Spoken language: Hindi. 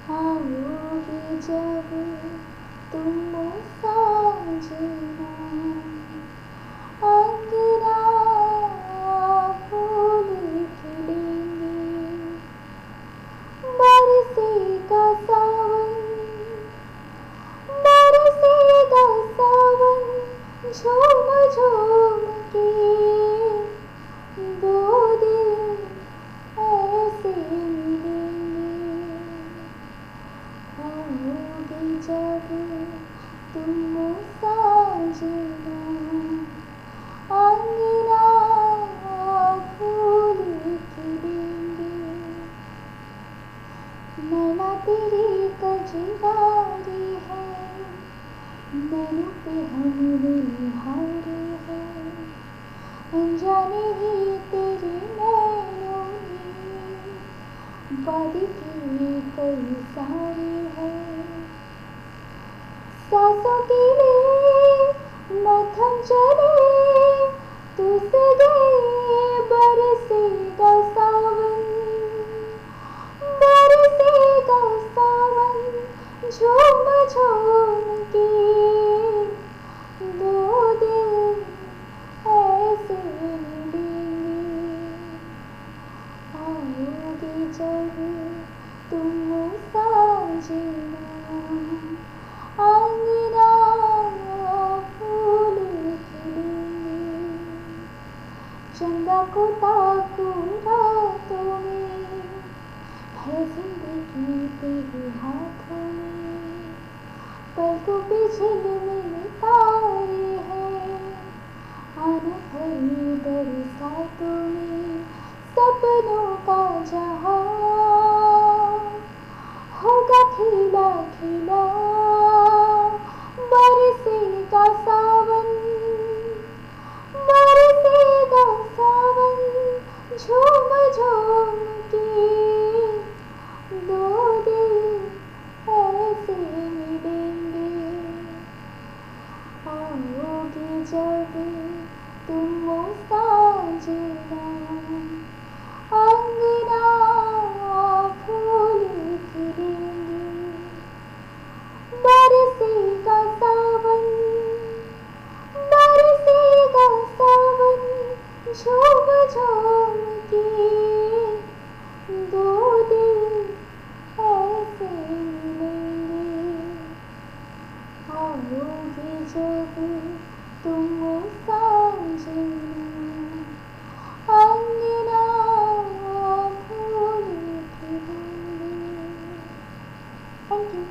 आओगे जब तुम साजना, अंगना फूल खिलेंगे, बरसेगा सावन, बरसेगा सावन, झूम झूम के दो दिल ऐसे मिलेंगे। आओगे जब तुम साजना, अंगना फूल खिलेंगे, नैना तेरी कजरारी है, नैनों पे हमने निहारे हैं, अनजाने ही तेरे नैनों ने वादे किए कई सारे हैं। सांसों के लिए न थम चले तू सगे, बरसेगा सावन, बरसेगा सावन, झूम झूम के दो दिल ऐसे मिलेंगे। आओगे जब तुम साजना, अंगना फूल खिलेंगे, चंदा को ताकूं रातों में, है जिंदगी तेरे हाथों में, पलकों पे झिलमिल तारे हैं, आना भरी बरसातों में, सपनों का जहां होगा खिला खिला, बरसेगा सावन, बरसेगा सावन, झूम झूम के दो दिल ऐसे मिलेंगे। आओगे जब तुम साजना, अंगना फूल खिलेंगे, बरसेगा सावन, बरसेगा सावन, झूम झूम के दो दिल ऐसे मिलेंगे। आओगे जब तुम साजना, अंगना फूल खिलेंगे। Thank you.